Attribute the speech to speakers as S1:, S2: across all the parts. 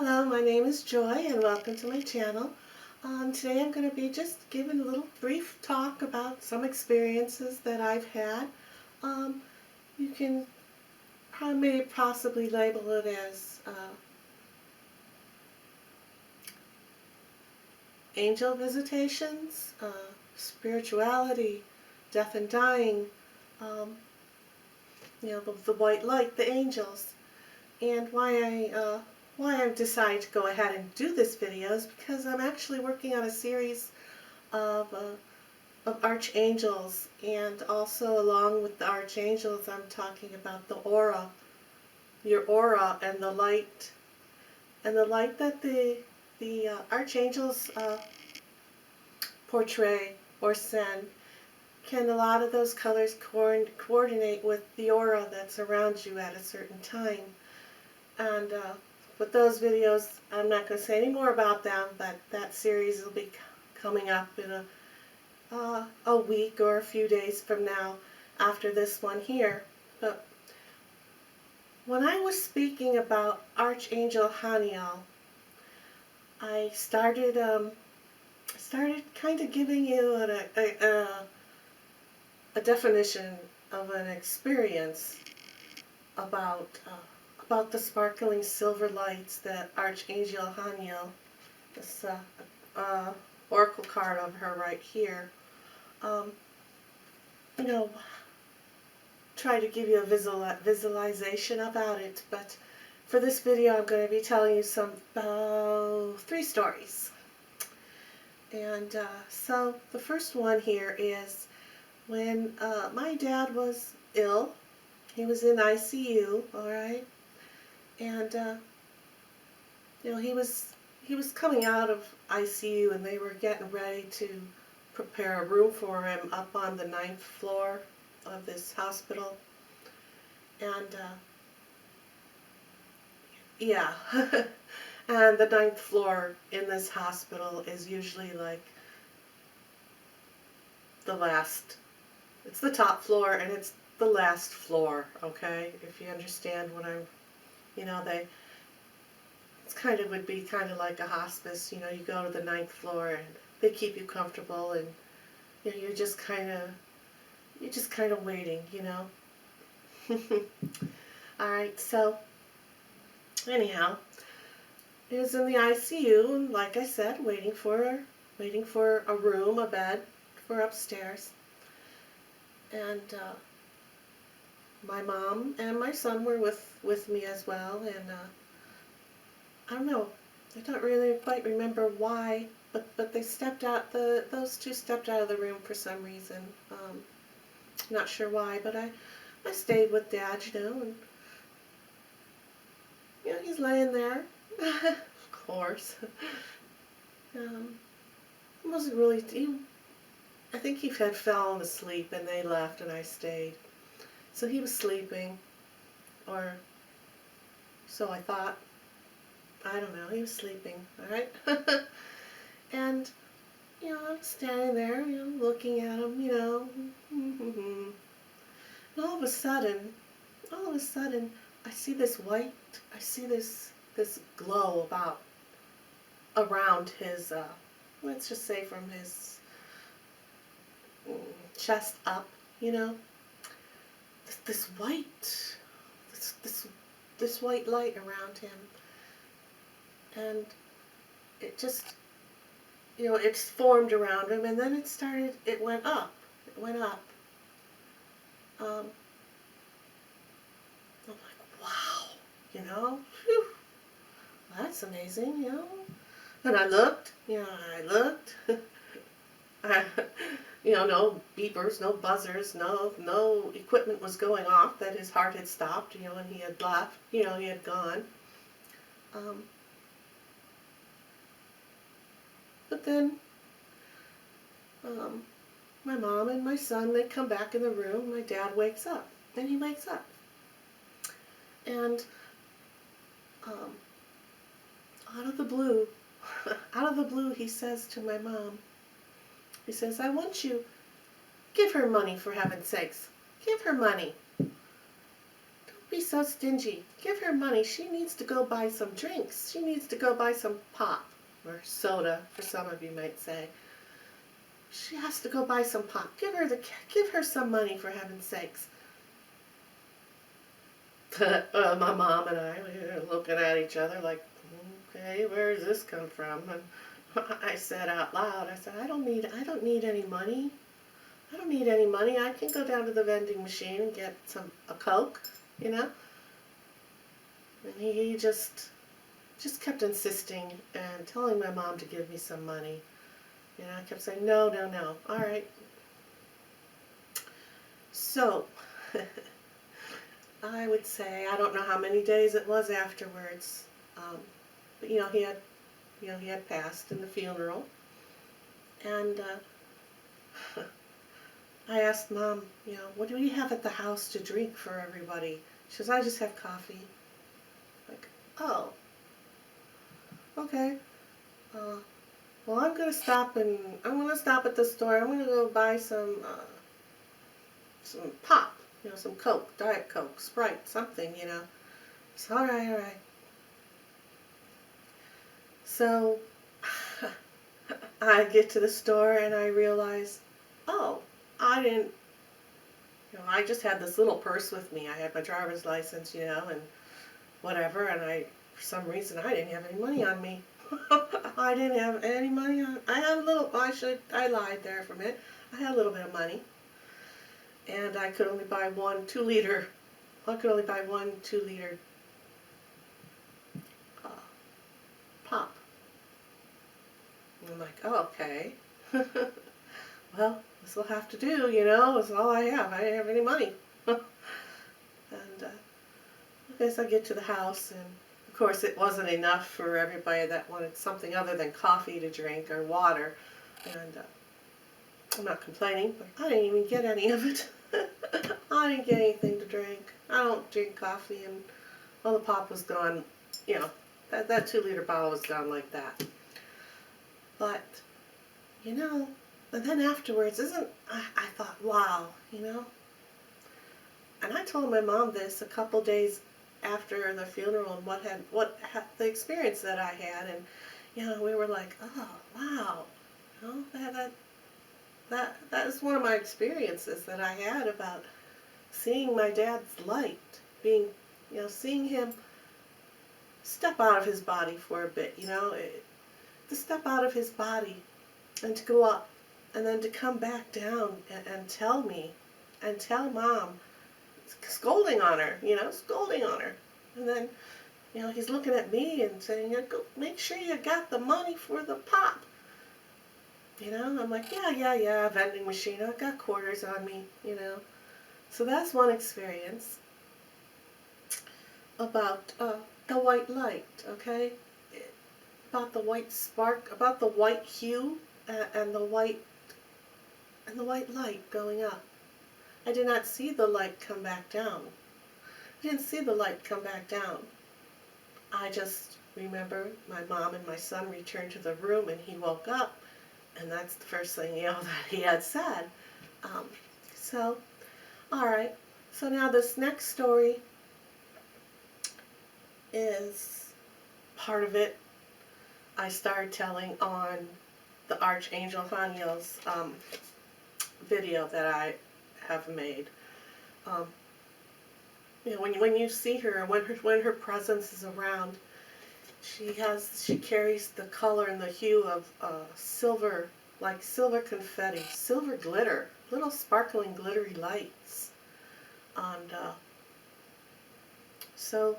S1: Hello, my name is Joy and welcome to my channel. Today I'm going to be just giving a little brief talk about some experiences that I've had. You can maybe possibly label it as angel visitations, spirituality, death and dying, um, the white light, the angels. And why I've decided to go ahead and do this video is because I'm actually working on a series of archangels, and also along with the archangels I'm talking about the aura, your aura, and the light that the archangels portray or send. Can a lot of those colors coordinate with the aura that's around you at a certain time? And with those videos, I'm not going to say any more about them, but that series will be coming up in a week or a few days from now after this one here. But when I was speaking about Archangel Haniel, I started kind of giving you a definition of an experience about the sparkling silver lights that Archangel Haniel, this oracle card of her right here, try to give you a visualization about it. But for this video I'm going to be telling you some 3 stories. And so the first one here is when my dad was ill. He was in ICU, alright? And he was coming out of ICU, and they were getting ready to prepare a room for him up on the 9th floor of this hospital. And yeah, and the 9th floor in this hospital is usually like the last. It's the top floor and it's the last floor, okay? If you understand what I'm, would be kind of like a hospice. You go to the 9th floor and they keep you comfortable, and you're just kind of waiting, All right, so anyhow, he was in the ICU, and like I said, waiting for a room, a bed for upstairs. And my mom and my son were with me as well, and I don't know, I don't really quite remember why, but they stepped out, those two stepped out of the room for some reason. Not sure why, but I stayed with Dad, and he's laying there, of course. He wasn't really, I think he had fallen asleep and they left and I stayed. So he was sleeping, or so I thought. I don't know, he was sleeping, alright? And, I'm standing there, looking at him, and all of a sudden, I see this glow around his, let's just say from his chest up, this white light around him. And it just, it's formed around him, and then it went up. I'm like, wow, whew, that's amazing, And I looked, no beepers, no buzzers, no equipment was going off that his heart had stopped, and he had left, he had gone. But then, my mom and my son, they come back in the room. My dad wakes up. Then he wakes up. And out of the blue, he says to my mom, he says, I want you, give her money, for heaven's sakes. Give her money. be so stingy. Give her money. She needs to go buy some drinks. She needs to go buy some pop, or soda, for some of you might say. She has to go buy some pop. Give her some money, for heaven's sakes. My mom and I were looking at each other like, okay, where does this come from? And I said out loud, I said, I don't need any money. I don't need any money. I can go down to the vending machine and get a Coke, you know. And he just kept insisting and telling my mom to give me some money. You know, I kept saying, no, no, no. All right. So, I would say, I don't know how many days it was afterwards, but he had passed in the funeral, and I asked Mom, what do we have at the house to drink for everybody? She says, I just have coffee. Like, oh, okay. Well, I'm gonna stop at the store. I'm gonna go buy some pop, some Coke, Diet Coke, Sprite, something, So, all right. So, I get to the store and I realize, oh, I didn't, I just had this little purse with me. I had my driver's license, and whatever, and for some reason, I didn't have any money on me. I didn't have any money on, I had a little, I lied there for a minute. I had a little bit of money. And I could only buy one 2-liter pop. And I'm like, oh, okay. Well, this will have to do, it's all I have. I didn't have any money. And I guess I get to the house, and of course it wasn't enough for everybody that wanted something other than coffee to drink or water. And I'm not complaining, but I didn't even get any of it. I didn't get anything to drink. I don't drink coffee, and well, the pop was gone. That 2-liter bottle was gone like that. But and then afterwards, I thought, wow, And I told my mom this a couple days after the funeral and what the experience that I had, and we were like, oh, wow, that is one of my experiences that I had about seeing my dad's light, seeing him step out of his body for a bit, to step out of his body and to go up and then to come back down and tell me and tell Mom, scolding on her, and then he's looking at me and saying, go make sure you got the money for the pop. I'm like, yeah, vending machine, I've got quarters on me, So that's one experience about the white light, okay? About the white spark, about the white hue and the white light going up. I did not see the light come back down. I didn't see the light come back down. I just remember my mom and my son returned to the room, and he woke up, and that's the first thing, that he had said. So, all right. So now this next story is part of it. I started telling on the Archangel Haniel's video that I have made. When you see her, when her presence is around, she carries the color and the hue of silver, like silver confetti, silver glitter, little sparkling glittery lights. And so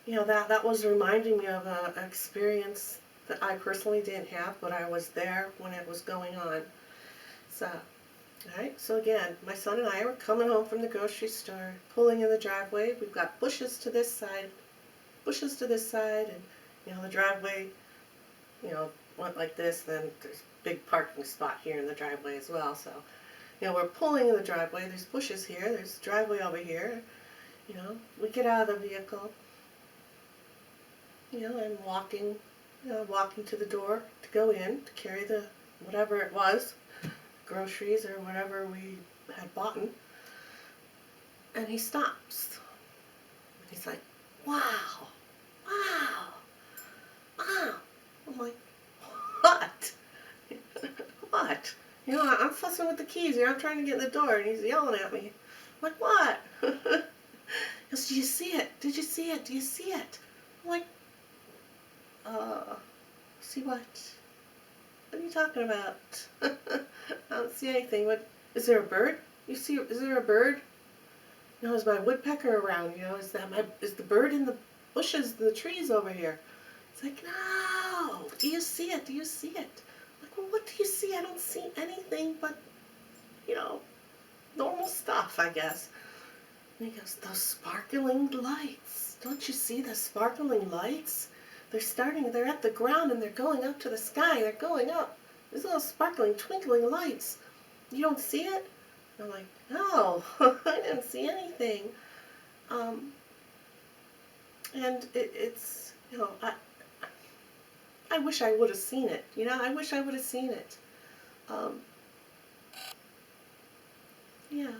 S1: that was reminding me of an experience that I personally didn't have, but I was there when it was going on. So, alright, so again, my son and I were coming home from the grocery store, pulling in the driveway. We've got bushes to this side, and the driveway, went like this. Then there's a big parking spot here in the driveway as well. So, we're pulling in the driveway. There's bushes here. There's a driveway over here. We get out of the vehicle. I'm walking to the door to go in to carry the whatever it was, groceries or whatever we had bought. And he stops. He's like, wow, wow, wow. I'm like, what? What? You know, I'm fussing with the keys here. I'm trying to get in the door, and he's yelling at me. I'm like, what? He goes, do you see it? Did you see it? Do you see it? I'm like, see what? What are you talking about? I don't see anything. What? Is there a bird? You see? Is there a bird? You know, is my woodpecker around? You know, is the bird in the bushes, the trees over here? It's like, no. Do you see it? Do you see it? I'm like, well, what do you see? I don't see anything but, you know, normal stuff, I guess. And he goes, those sparkling lights. Don't you see the sparkling lights? They're at the ground and they're going up to the sky. They're going up. There's little sparkling, twinkling lights. You don't see it? And I'm like, no, I didn't see anything. And it's, you know, I wish I would have seen it. You know, I wish I would have seen it. Yeah.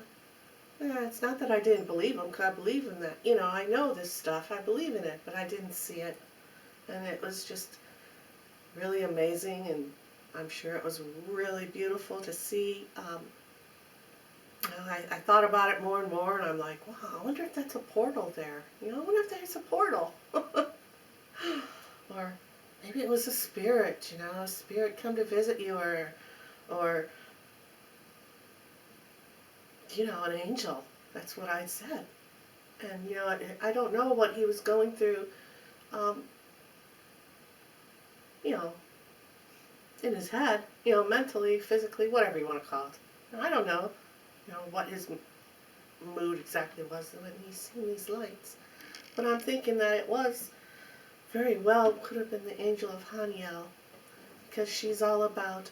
S1: Yeah, it's not that I didn't believe him, because I believe in that. You know, I know this stuff. I believe in it, but I didn't see it. And it was just really amazing, and I'm sure it was really beautiful to see. You know, I thought about it more and more, and I'm like, wow, I wonder if that's a portal there. You know, I wonder if there's a portal. Or maybe it was a spirit, you know, a spirit come to visit you, or you know, an angel. That's what I said. And, you know, I don't know what he was going through, you know, in his head, you know, mentally, physically, whatever you want to call it. I don't know, you know, what his mood exactly was when he's seen these lights. But I'm thinking that it was very well could have been the angel of Haniel, because she's all about,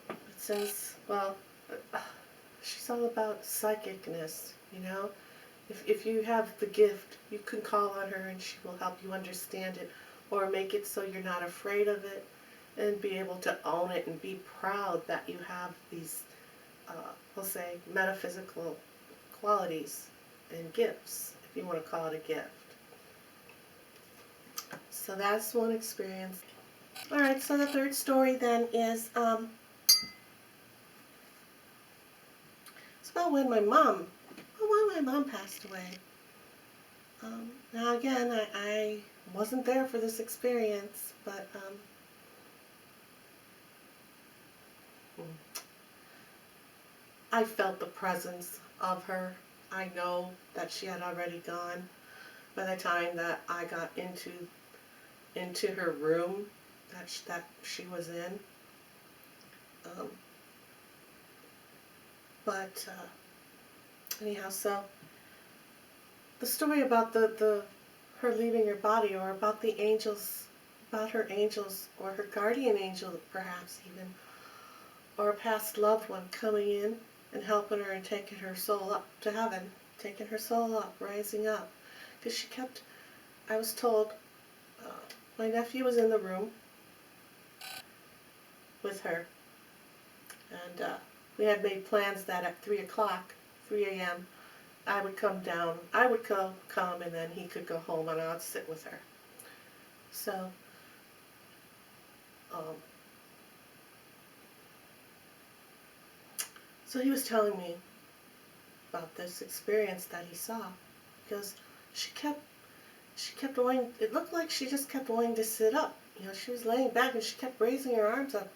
S1: it says, well, she's all about psychicness, you know. If you have the gift, you can call on her and she will help you understand it, or make it so you're not afraid of it, and be able to own it and be proud that you have these, we'll say, metaphysical qualities and gifts, if you want to call it a gift. So that's one experience. Alright, so the third story then is, it's about when my mom passed away. Now again, I wasn't there for this experience, but I felt the presence of her. I know that she had already gone by the time that I got into her room that she was in. But anyhow, so the story about her leaving her body, or about the angels, about her angels, or her guardian angel perhaps even, or a past loved one coming in and helping her and taking her soul up to heaven, taking her soul up, rising up. Because she kept, I was told, my nephew was in the room with her, and we had made plans that at 3 a.m., I would come down, I would come, and then he could go home and I'd sit with her. So, so he was telling me about this experience that he saw, because she kept wanting, it looked like she just kept wanting to sit up. You know, she was laying back and she kept raising her arms up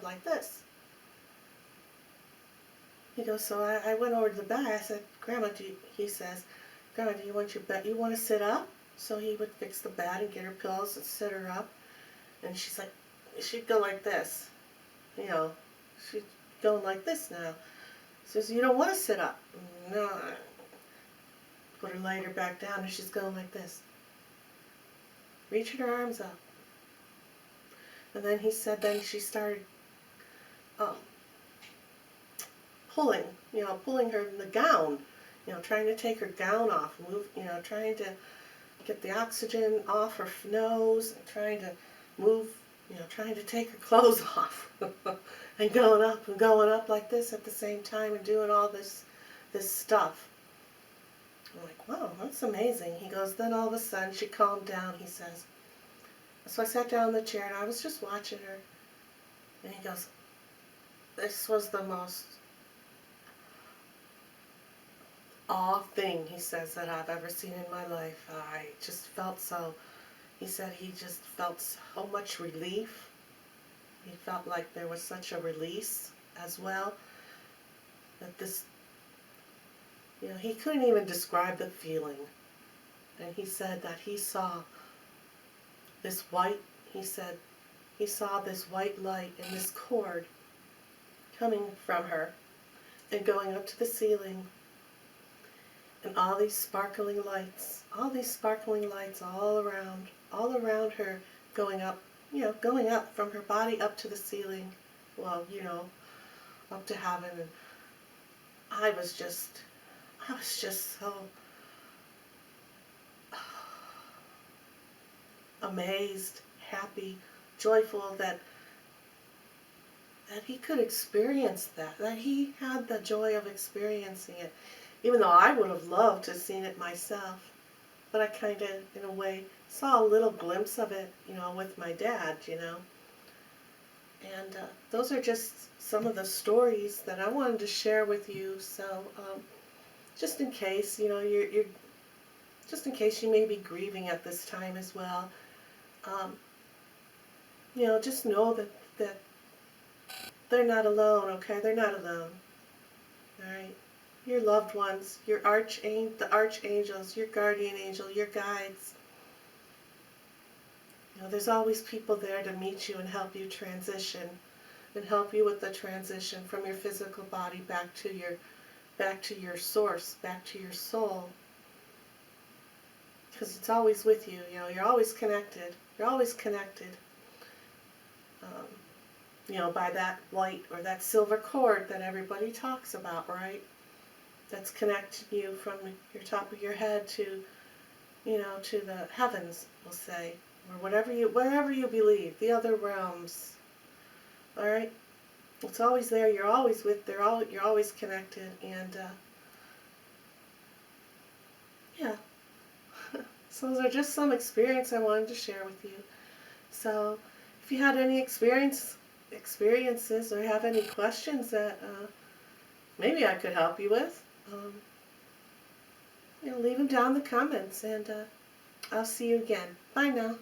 S1: like this. He goes, so I went over to the bed. I said, Grandma, he says, Grandma, do you want your bed? You want to sit up? So he would fix the bed and get her pillows and sit her up. And she's like, she'd go like this. You know, she's going like this now. Says, you don't want to sit up. No. Put her, laid her back down, and she's going like this. Reaching her arms up. And then he said, then she started pulling her in the gown, you know, trying to take her gown off, trying to get the oxygen off her nose, and trying to move, trying to take her clothes off, and going up like this at the same time, and doing all this stuff. I'm like, wow, that's amazing. He goes, then all of a sudden she calmed down, he says. So I sat down in the chair and I was just watching her. And he goes, this was the most awe thing, he says, that I've ever seen in my life. I just felt so, he said he just felt so much relief. He felt like there was such a release as well. That this, he couldn't even describe the feeling. And he said that he saw this white, he said, he saw this white light and this cord coming from her and going up to the ceiling, and all these sparkling lights all around her, going up, going up from her body up to the ceiling, well, up to heaven. And I was just so amazed, happy, joyful that he could experience that he had the joy of experiencing it, even though I would have loved to have seen it myself. But I kind of, in a way, saw a little glimpse of it, with my dad, And those are just some of the stories that I wanted to share with you. So, just in case, just in case you may be grieving at this time as well, just know that they're not alone, okay? They're not alone. All right? Your loved ones, the archangels, your guardian angel, your guides. There's always people there to meet you and help you transition, and help you with the transition from your physical body back to your source, back to your soul. Because it's always with you. You're always connected. You're always connected. By that light or that silver cord that everybody talks about, right? That's connecting you from your top of your head to, to the heavens, we'll say, or wherever you believe, the other realms. All right, it's always there. You're always you're always connected, and yeah. So those are just some experience I wanted to share with you. So if you had any experiences or have any questions that maybe I could help you with, leave them down in the comments, and I'll see you again. Bye now.